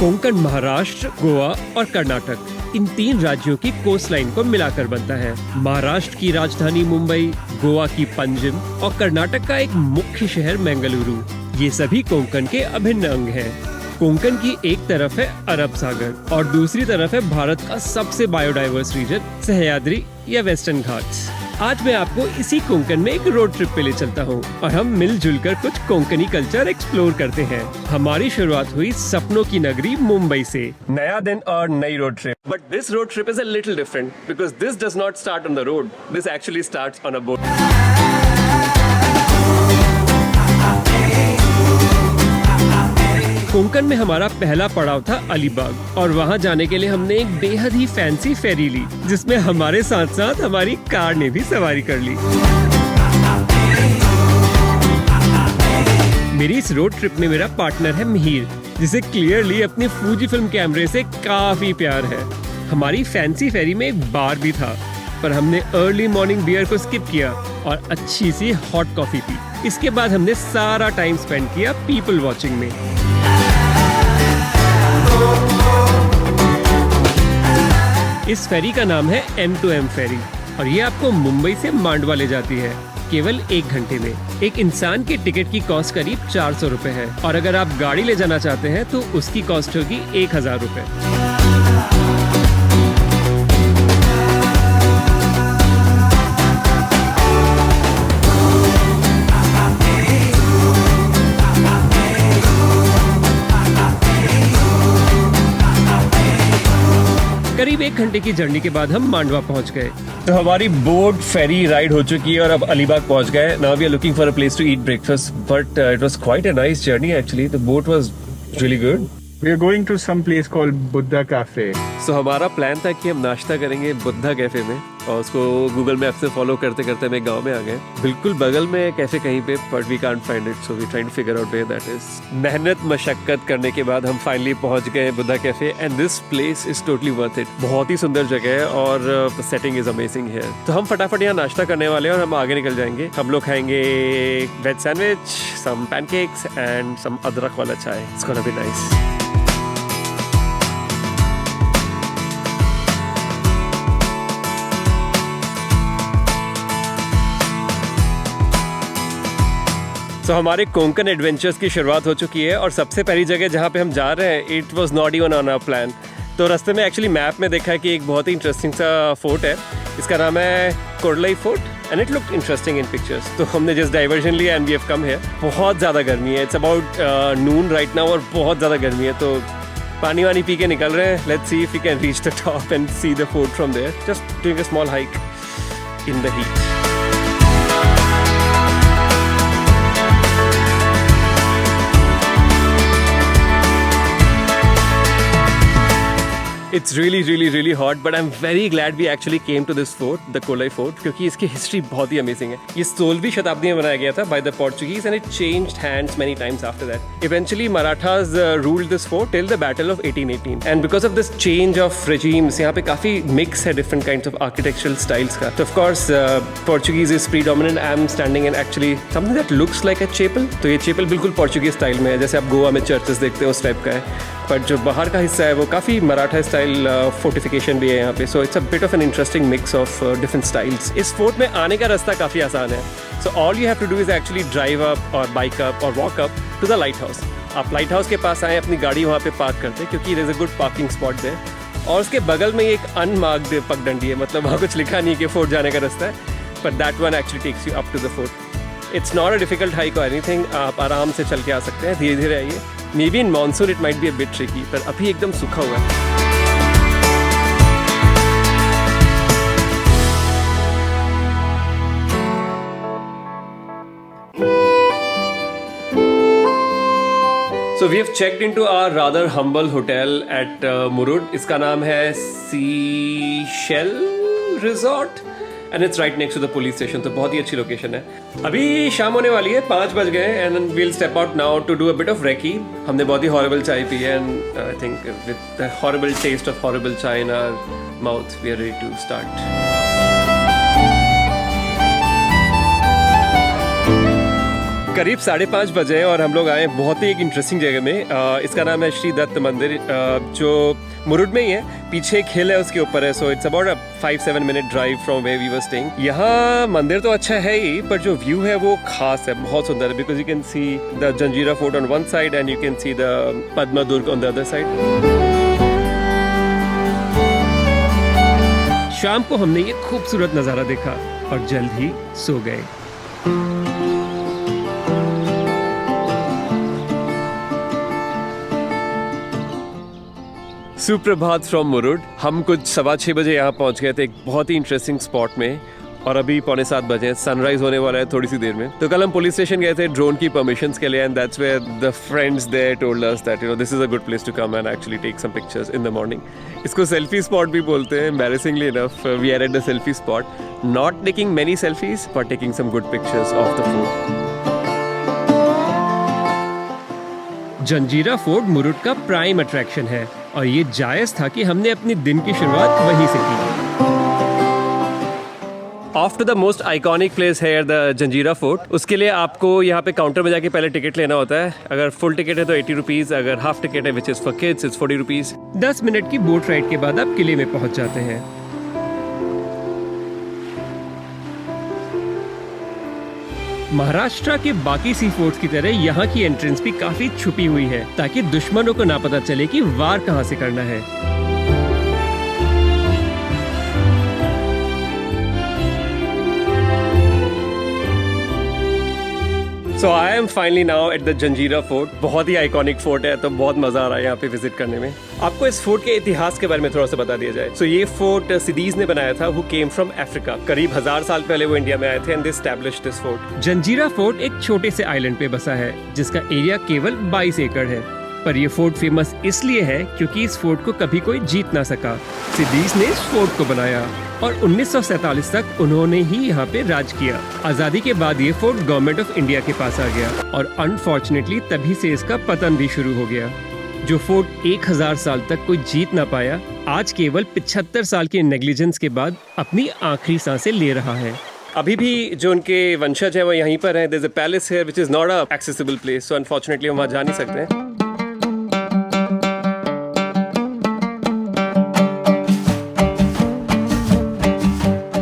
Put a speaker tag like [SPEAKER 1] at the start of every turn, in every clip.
[SPEAKER 1] कोंकण महाराष्ट्र, गोवा और कर्नाटक इन 3 राज्यों की कोस्ट लाइन को मिलाकर बनता है। महाराष्ट्र की राजधानी मुंबई, गोवा की पंजिम और कर्नाटक का एक मुख्य शहर बेंगलुरु, ये सभी कोंकण के अभिन्न अंग हैं। कोंकण की एक तरफ है अरब सागर और दूसरी तरफ है भारत का सबसे बायोडाइवर्स रीजन सह्याद्री या वेस्टर्न घाट्स। आज मैं आपको इसी कोंकण में एक रोड ट्रिप पे ले चलता हूँ और हम मिलजुल कर कुछ कोंकणी कल्चर एक्सप्लोर करते हैं। हमारी शुरुआत हुई सपनों की नगरी मुंबई से। नया दिन और नई road trip, but this road trip is a little different because this does not start on the road, this actually starts on a boat. Konkan में हमारा पहला पड़ाव था अलीबाग और वहाँ जाने के लिए हमने एक बेहद ही फैंसी फेरी ली, जिसमें हमारे साथ साथ हमारी कार ने भी सवारी कर ली। मेरी इस रोड ट्रिप में मेरा पार्टनर है मिहिर, जिसे क्लियरली अपनी फूजी फिल्म कैमरे से काफी प्यार है। हमारी फैंसी फेरी में एक बार भी था, पर हमने अर्ली मॉर्निंग बियर को स्किप किया और अच्छी सी हॉट कॉफी पी। इसके बाद हमने सारा टाइम स्पेंड किया पीपल वॉचिंग में। इस फेरी का नाम है M2M फेरी और ये आपको मुंबई से मांडवा ले जाती है केवल 1 घंटे में। एक इंसान की टिकट की कॉस्ट करीब 400 रुपए है और अगर आप गाड़ी ले जाना चाहते हैं तो उसकी कॉस्ट होगी 1000 रुपए। करीब 1 घंटे की जर्नी के बाद हम मांडवा पहुंच गए। तो हमारी बोट फेरी राइड हो चुकी है और अब अलीबाग पहुंच गए। Now we are looking for a place to eat breakfast, but it was quite a nice journey actually. The boat was really good.
[SPEAKER 2] We are going to some place called Buddha Cafe.
[SPEAKER 1] So हमारा plan था कि हम नाश्ता करेंगे Buddha cafe में और उसको Google map से फॉलो करते करते हमें गांव में आ गए। बिल्कुल बगल में कैफे कहीं पे, but we can't find it, so we trying to figure out where that is. मेहनत मशक्कत करने के बाद हम फाइनली पहुंच गए Buddha cafe and this place is totally worth it. बहुत ही सुंदर जगह है और सेटिंग इज अमेजिंग हियर। तो हम फटाफट यहाँ नाश्ता करने वाले हैं और हम आगे निकल जाएंगे। हम लोग खाएंगे veg sandwich, some pancakes and some अदरक वाला चाय। It's gonna be nice. तो हमारे कोंकण एडवेंचर्स की शुरुआत हो चुकी है और सबसे पहली जगह जहाँ पे हम जा रहे हैं, it was not even on our plan. तो रास्ते में एक्चुअली मैप में देखा कि एक बहुत ही इंटरेस्टिंग सा फोर्ट है, इसका नाम है Korlai fort and it looked interesting in pictures. तो हमने जस्ट डाइवर्जन लिया and we have come here. बहुत ज़्यादा गर्मी है, it's about noon right now और बहुत ज़्यादा गर्मी है, तो पानी वानी पी के निकल रहे हैं। Let's see if we can reach the top and see the fort from there, just doing a small hike in the heat. It's really hot, but I'm very glad we actually came to this fort, the Kolai Fort, क्योंकि इसकी history बहुत ही amazing है। ये 16वीं शताब्दी में बनाया गया था by the Portuguese and it changed hands many times after that. Eventually, Marathas ruled this fort till the Battle of 1818. And because of this change of regimes, यहाँ पे काफी mix है different kinds of architectural styles का। तो of course, Portuguese is predominant. I'm standing in actually something that looks like a chapel. तो ये chapel बिल्कुल Portuguese style में है, जैसे आप गोवा में चर्चेस देखते हो उस टाइप का है। पर जो बाहर का हिस्सा है वो काफ़ी मराठा स्टाइल फोर्टिफिकेशन भी है यहाँ पे। So it's a bit of an interesting mix of different styles. इस फोर्ट में आने का रास्ता काफ़ी आसान है। So all you have to do is actually drive up और बाइक अप और walk up to the lighthouse. आप लाइट हाउस के पास आए, अपनी गाड़ी वहाँ पे पार्क करते क्योंकि there is a good parking spot there. और उसके बगल में एक अनमार्क्ड पगडंडी है, मतलब वहाँ कुछ लिखा नहीं कि फोर्ट जाने का रास्ता है, but that one actually takes you up to the fort. It's not a difficult hike और एनीथिंग, आप आराम से चल के आ सकते हैं, धीरे धीरे आइए। May be in monsoon it might be a bit tricky, पर अभी एकदम सूखा हुआ है। So we have checked into our rather humble hotel at Murud. इसका नाम है Seashell Resort and it's right next to the police station. तो बहुत ही अच्छी लोकेशन है। अभी शाम होने वाली है, 5 बज गए and we'll step out now to do a bit of recce. हमने बहुत ही horrible चाय पी है and I think with the horrible taste of horrible chai in our mouth, we are ready to start. करीब 5:30 बजे हैं और हम लोग आए बहुत ही एक इंटरेस्टिंग जगह में। इसका नाम है श्री दत्त मंदिर, जो मुरुड में ही है। पीछे एक हिल है, उसके ऊपर है। So it's about a 5-7 minute drive from where we were staying. यहाँ मंदिर तो अच्छा है ही, पर जो व्यू है वो खास है, बहुत सुंदर है। Because you can see the Janjira fort on one side and you can see the Padma Durg on the other side. शाम को हमने ये खूबसूरत नज़ारा देखा और जल्द ही सो गए। सुप्रभात फ्रॉम मुरुड। हम कुछ 6:15 बजे यहाँ पहुँच गए थे एक बहुत ही इंटरेस्टिंग स्पॉट में, और अभी 6:45 बजे हैं। सनराइज होने वाला है थोड़ी सी देर में। तो कल हम पुलिस स्टेशन गए थे ड्रोन की परमिशंस के लिए, and that's where the friends there told us that this is a good place to come and actually take some pictures in the morning. इसको सेल्फी स्पॉट भी बोलते हैं। Embarrassingly enough we are at the selfie spot, not taking many selfies but taking some good pictures of the fort. Janjira fort Murud का prime attraction है और ये जायज था कि हमने अपनी दिन की शुरुआत वहीं से की। After the most iconic place है द जंजीरा फोर्ट, उसके लिए आपको यहाँ पे काउंटर में जाके पहले टिकट लेना होता है। अगर फुल टिकट है तो 80 रुपीज़, अगर हाफ टिकट है which is for kids it's 40 rupees. 10 minute की बोट राइड के बाद आप किले में पहुँच जाते हैं। महाराष्ट्र के बाकी सी फोर्ट्स की तरह यहाँ की एंट्रेंस भी काफी छुपी हुई है, ताकि दुश्मनों को ना पता चले कि वार कहाँ से करना है। So I am finally now at the Janjira Fort। बहुत ही आइकॉनिक फोर्ट है, तो बहुत मजा आ रहा है यहाँ पे विजिट करने में। आपको इस फोर्ट के इतिहास के बारे में थोड़ा सा बता दिया जाए। So ये फोर्ट सिदीज ने बनाया था, who came from Africa। करीब 1000 साल पहले वो इंडिया में आए थे and they established this fort। Janjira fort एक छोटे से आइलैंड पे बसा है, जिसका एरिया केवल 22 एकड़ है। पर ये फोर्ट फेमस इसलिए है क्योंकि इस फोर्ट को कभी कोई जीत ना सका। सिदीज ने इस फोर्ट को बनाया और 1947 तक उन्होंने ही यहाँ पे राज किया। आजादी के बाद ये फोर्ट गवर्नमेंट ऑफ इंडिया के पास आ गया और अनफॉर्चुनेटली तभी से इसका पतन भी शुरू हो गया। जो फोर्ट 1000 साल तक कोई जीत ना पाया, आज केवल 75 साल के नेग्लिजेंस के बाद अपनी आखिरी सांसें ले रहा है। अभी भी जो उनके वंशज है वो यहीं पर है। There's a palace here which is not a accessible place, so unfortunately हम वहाँ जा नहीं सकते हैं।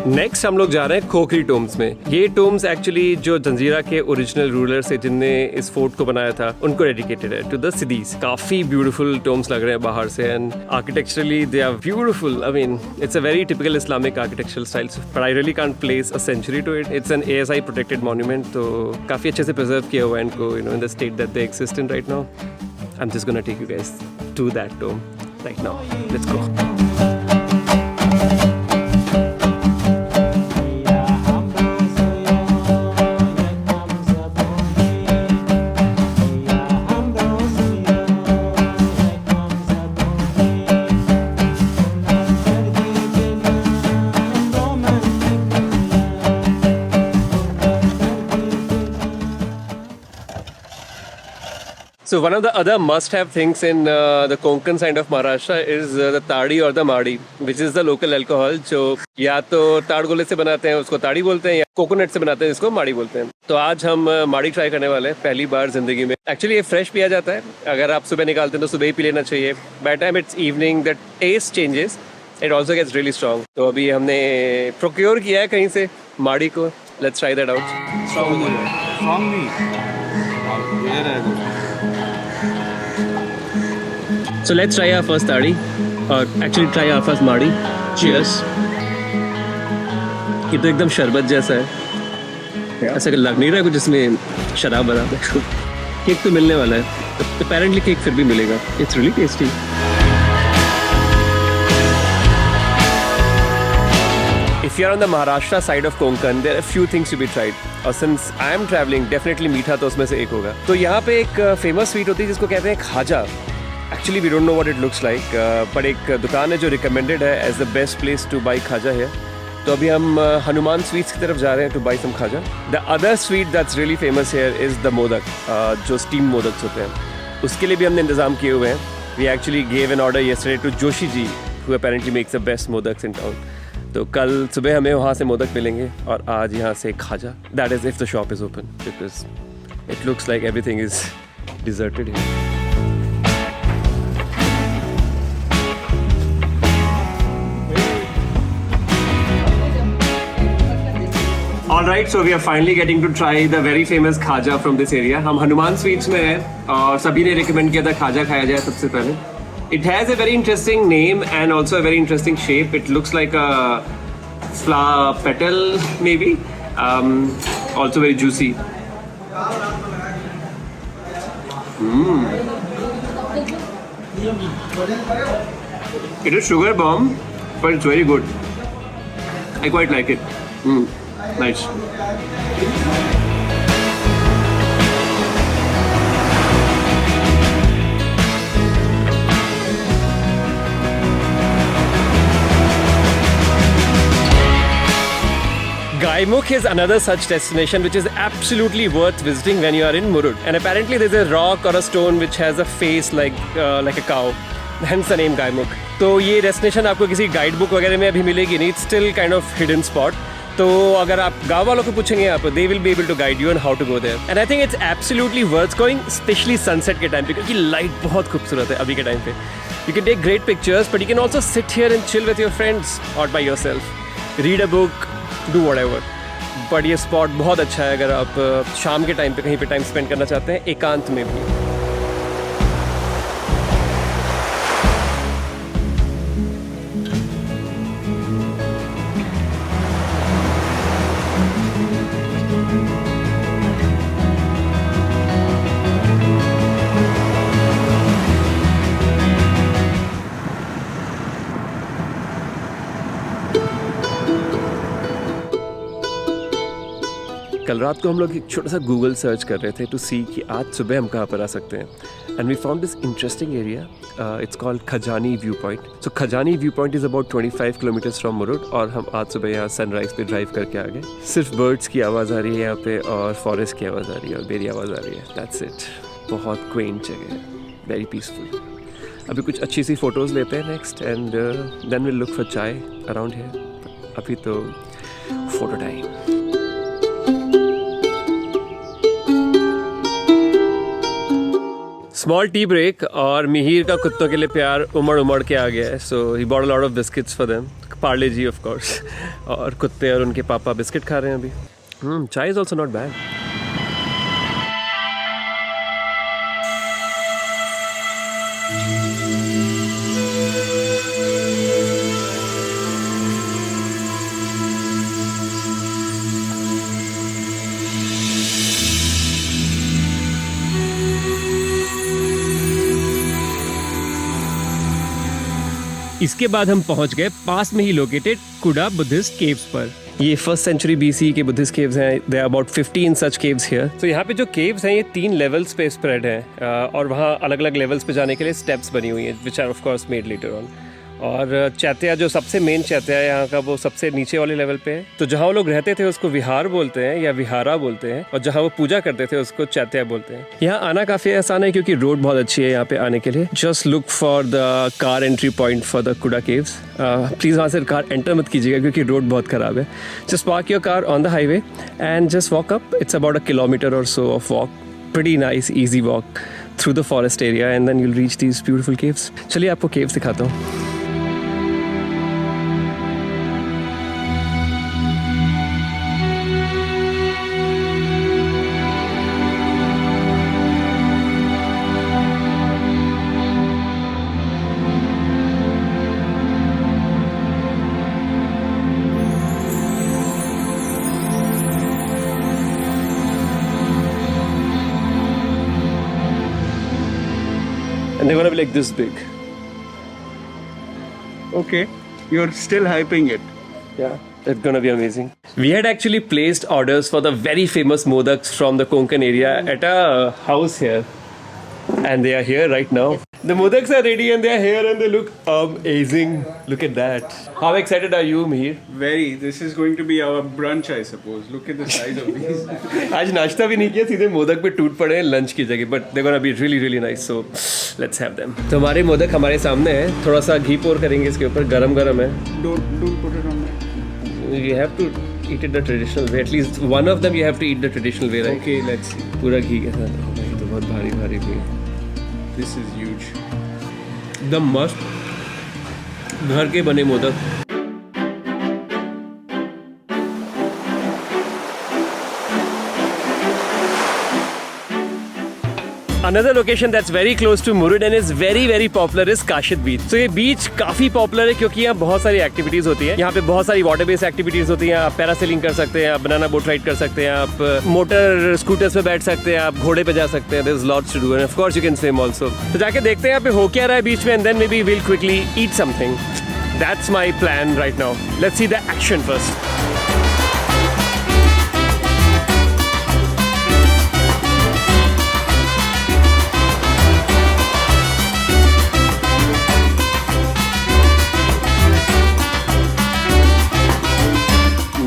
[SPEAKER 1] नेक्स्ट हम लोग जा रहे हैं खोखरी टोम्स में। ये टोम्स एक्चुअली जो जंजीरा के ओरिजिनल रूलर्स है जिनने इस फोर्ट को बनाया था, उनको डेडिकेटेड है टू द सिदीज। काफी ब्यूटीफुल टोम्स लग रहे हैं बाहर से, and architecturally they are beautiful. I mean it's a very typical Islamic architectural style, but I really can't place a century to it. It's an ASI protected monument, तो काफी अच्छे से प्रिजर्व किया हुआ है इनको, in the state that they exist in right now. I am just gonna take you guys to that tomb right now. Let's go. So one of the other must-have things in the Konkan side of Maharashtra is the tadi or the madi, which is the local alcohol जो या तो ताड़ गोले से बनाते हैं उसको ताड़ी बोलते हैं, या कोकोनट से बनाते हैं इसको माड़ी बोलते हैं। तो आज हम माड़ी ट्राई करने वाले हैं पहली बार जिंदगी में। एक्चुअली ये फ्रेश पिया जाता है, अगर आप सुबह निकालते हैं तो सुबह ही पी लेना चाहिए। By time it's evening the taste changes, it also gets really strong. तो अभी हमने प्रोक्योर किया है कहीं से माड़ी को। Let's try that out. So let's try our first tadi, or actually try our first madi. Cheers. ये तो एकदम शरबत जैसा है, ऐसा लग नहीं रहा कुछ इसमें शराब बराबर है। केक तो मिलने वाला है, अपेरेंटली केक फिर भी मिलेगा। It's really tasty. If you are on the Maharashtra side of Konkan, there are a few things to be tried. और since I am traveling, definitely मीठा तो उसमें से एक होगा। तो यहाँ पे एक फेमस स्वीट होती है जिसको कहते हैं khaja. Actually we don't know what it looks like, पर एक दुकान है जो रिकमेंडेड है as the best place to buy khaja है। तो अभी हम हनुमान स्वीट्स की तरफ जा रहे हैं टू बाई सम खाजा। The other sweet that's really famous here is the modak, जो स्टीम मोदक होते हैं, उसके लिए भी हमने इंतजाम किए हुए हैं। We actually gave an order yesterday to Joshi ji, who apparently makes the best modaks in town. तो कल सुबह हमें वहाँ से मोदक मिलेंगे और आज यहाँ से खाजा, that is if the shop is open, because It looks like everything is deserted here. Alright, so we are finally getting to try the very famous खाजा from this area. हम हनुमान स्वीट्स में हैं और सभी ने रिकमेंड किया था खाजा खाया जाए सबसे पहले. It has a very interesting name and also a very interesting shape. It looks like a flower petal maybe. Also very juicy. It is sugar bomb, but it's very good. I quite like it. Nice. Gaimukh is another such destination which is absolutely worth visiting when you are in Murud. And apparently there's a rock or a stone which has a face like a cow. Hence the name Gaimukh. तो ये destination आपको किसी guide book वगैरह में अभी मिलेगी नहीं. It's still kind of hidden spot. तो अगर आप गाँव वालों को पूछेंगे आप, they will be able to guide you on how to go there. And I think it's absolutely worth going, especially sunset के टाइम पे, क्योंकि light बहुत खूबसूरत है अभी के टाइम पे. You can take great pictures, but you can also sit here and chill with your friends or by yourself. Read a book, do whatever. But ये spot बहुत अच्छा है अगर आप शाम के टाइम पे कहीं पे टाइम स्पेंड करना चाहते हैं, एकांत में भी. कल रात को हम लोग एक छोटा सा गूगल सर्च कर रहे थे टू सी कि आज सुबह हम कहाँ पर आ सकते हैं. And we found this interesting area. It's called Khajani view point. So Khajani view point is about 25 kilometers from Murud. और हम आज सुबह यहाँ सनराइज़ पे ड्राइव करके आ गए. सिर्फ बर्ड्स की आवाज़ आ रही है यहाँ पे और फॉरेस्ट की आवाज़ आ रही है और मेरी आवाज़ आ रही है. That's it. बहुत क्वेंट जगह है, वेरी पीसफुल. अभी कुछ अच्छी सी फ़ोटोज़ लेते हैं next and then will look for chai around here. अभी तो photo time. Small tea break और मिहिर का कुत्तों के लिए प्यार उमड़ के आ गया है. So he bought a lot of biscuits for them. Parle G of course. और कुत्ते और उनके पापा बिस्किट खा रहे हैं अभी. चाय इज़ ऑल्सो नॉट बैड. इसके बाद हम पहुंच गए पास में ही लोकेटेड कुडा बुद्धिस्ट केव्स पर. ये 1st सेंचुरी BC के बुद्धिस्ट केव्स हैं. They are about 15 such caves here. तो यहाँ पे जो केव्स हैं ये 3 लेवल्स पे स्प्रेड हैं और वहाँ अलग अलग लेवल्स पे जाने के लिए स्टेप्स बनी हुई हैं which are of course made later on. और चैत्या जो सबसे मेन चैत्या है यहाँ का वो सबसे नीचे वाले लेवल पे है. तो जहाँ वो लोग रहते थे उसको विहार बोलते हैं या विहारा बोलते हैं और जहाँ वो पूजा करते थे उसको चैत्या बोलते हैं. यहाँ आना काफ़ी आसान है क्योंकि रोड बहुत अच्छी है यहाँ पे आने के लिए. Just look for the car entry point for the Kuda caves. Please वहाँ से कार एंटर मत कीजिएगा क्योंकि रोड बहुत ख़राब है. Just park your car on the highway and just walk up. It's about 1 kilometer or so of walk. Pretty nice easy walk through the forest area and then you'll reach these beautiful caves. चलिए आपको caves दिखाता हूँ. And they're gonna be like this big.
[SPEAKER 2] Okay, you're still hyping it.
[SPEAKER 1] Yeah, it's gonna be amazing. We had actually placed orders for the very famous modaks from the Konkan area at a house here. And they are here right now. The modaks are ready and they are here and they look amazing. Look at that. How excited are you, Mihir?
[SPEAKER 2] Very. This is going to be our brunch, I suppose. Look at the size of these.
[SPEAKER 1] आज नाश्ता भी नहीं किया, सीधे मोदक पे टूट पड़े हैं लंच की जगह. But they're gonna be really really nice. So let's have them. तो हमारे मोदक हमारे सामने हैं. थोड़ा सा घी पोर करेंगे इसके ऊपर. गरम गरम है.
[SPEAKER 2] Don't put it on there.
[SPEAKER 1] You have to eat it the traditional way. At least one of them you have to eat the traditional way, right?
[SPEAKER 2] Okay, let's see.
[SPEAKER 1] पूरा घी के साथ. Oh भाई, तो बहुत भारी भारी भी है.
[SPEAKER 2] This is huge.
[SPEAKER 1] एकदम मस्त घर के बने modak. Another location that's very close to Murud and is very popular is Kashid Beach. So ये बीच काफी पॉपुलर है क्योंकि यहाँ बहुत सारी एक्टिविटीज होती है. यहाँ पे बहुत सारी वाटर बेस्ड एक्टिविटीज होती हैं. आप पैरासेलिंग कर सकते हैं, आप बनाना बोट राइड कर सकते हैं, आप मोटर स्कूटर्स पे बैठ सकते हैं, आप घोड़े पे जा सकते हैं. There's lots to do and of course you can swim also. तो जाके देखते हैं यहाँ पे हो क्या रहा है बीच में and then maybe we'll quickly eat something. That's my plan right now. Let's see the action first.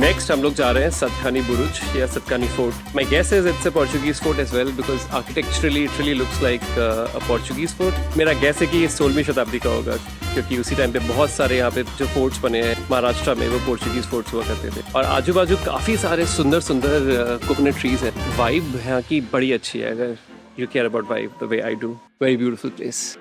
[SPEAKER 1] Next हम लोग जा रहे हैं सतखानी बुरुज या Satkhani fort. My guess is it's a Portuguese fort as well because architecturally it really looks like a Portuguese fort. मेरा guess है कि ये 16वीं शताब्दी का होगा क्योंकि उसी टाइम पे बहुत सारे यहाँ पे जो फोर्ट्स बने हैं महाराष्ट्र में वो पोर्चुगीज फोर्ट्स हुआ करते थे. और आजू बाजू काफ़ी सारे सुंदर सुंदर कोकोनट ट्रीज हैं. वाइब यहाँ की बड़ी अच्छी है. अगर you care about vibe the way I do. Very beautiful place.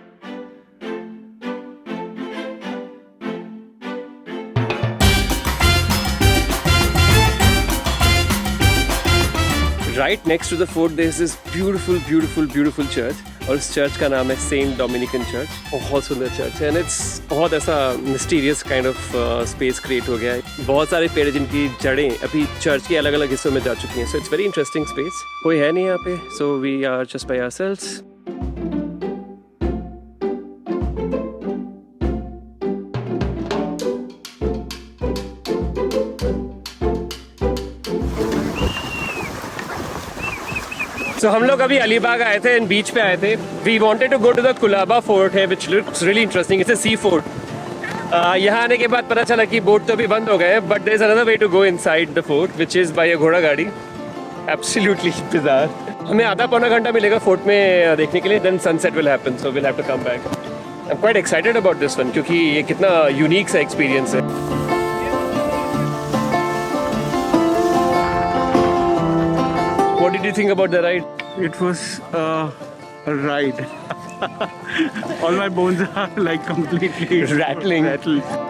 [SPEAKER 1] Right next to the fort there is this beautiful church और इस चर्च का नाम है सेंट डोमिनिकन चर्च. बहुत सुंदर चर्च है एंड इट्स बहुत ऐसा mysterious kind of space create हो गया है. बहुत सारे पेड़ जिनकी जड़ें अभी चर्च के अलग अलग हिस्सों में जा चुकी हैं. So it's very interesting space. कोई है नहीं यहाँ पे. So we are just by ourselves. So हम लोग अभी अलीबाग आए थे एंड बीच पे आए थे. We wanted to go to the Kolaba fort है which looks really interesting. It's a sea fort. यहाँ आने के बाद पता चला कि बोट तो अभी बंद हो गए but there is another way to go inside the fort which is by a घोड़ा गाड़ी. Absolutely bizarre. हमें आधा पौना घंटा मिलेगा फोर्ट में देखने के लिए. Then sunset will happen so will have to come back. I am quite excited about this one क्योंकि ये कितना यूनिक सा एक्सपीरियंस है. What did you think about the ride?
[SPEAKER 2] It was a ride. All my bones are like completely
[SPEAKER 1] rattling.
[SPEAKER 2] Rattled.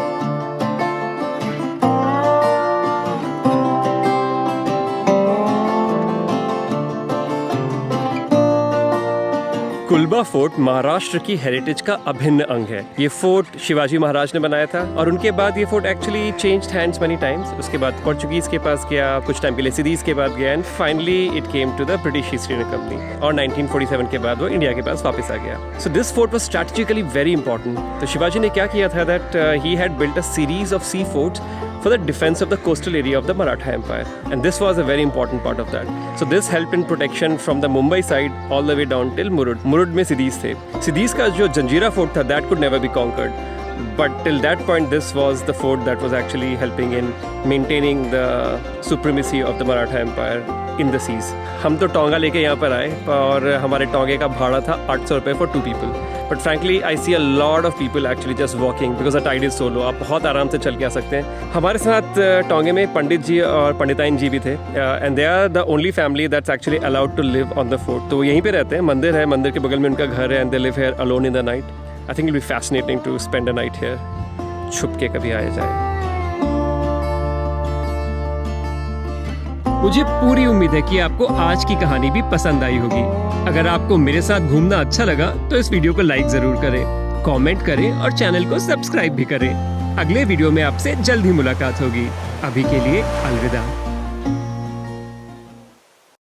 [SPEAKER 1] Kolaba fort Maharashtra की heritage का अभिन्न अंग है. ये फोर्ट शिवाजी महाराज ने बनाया था और उनके बाद ये fort actually changed hands many times. उसके बाद पोर्चुगीज के पास गया, कुछ टाइम के लिए सिडीज के पास गया and finally it came to the British East India Company और 1947 के बाद वो इंडिया के पास वापस आ गया. So this fort was strategically very important. तो शिवाजी ने क्या किया था that he had built a series of sea forts for the defense of the coastal area of the Maratha Empire, and this was a very important part of that. So this helped in protection from the Mumbai side all the way down till Murud. Murud में सिदीस थे. सिदीस का जो जंजीरा fort था that could never be conquered. But till that point, this was the fort that was actually helping in maintaining the supremacy of the Maratha Empire in the seas. हम तो टोंगा लेके यहाँ पर आए और हमारे टोंगे का भाड़ा था 800 रुपये for 2 people. But frankly, I see a lot of people actually just walking because the tide is so low. आप बहुत आराम से चल के आ सकते हैं. हमारे साथ टोंगे में पंडित जी और पंडिताइन जी भी थे and they are the only family that's actually allowed to live on the fort. तो यहीं पे रहते हैं. मंदिर है, मंदिर के बगल में उनका घर है and they live here alone in the night. I think it'll be fascinating to spend a night here. छुप के कभी आया जाए. मुझे पूरी उम्मीद है कि आपको आज की कहानी भी पसंद आई होगी. अगर आपको मेरे साथ घूमना अच्छा लगा तो इस वीडियो को लाइक जरूर करें, कमेंट करें और चैनल को सब्सक्राइब भी करें. अगले वीडियो में आपसे जल्द ही मुलाकात होगी. अभी के लिए अलविदा.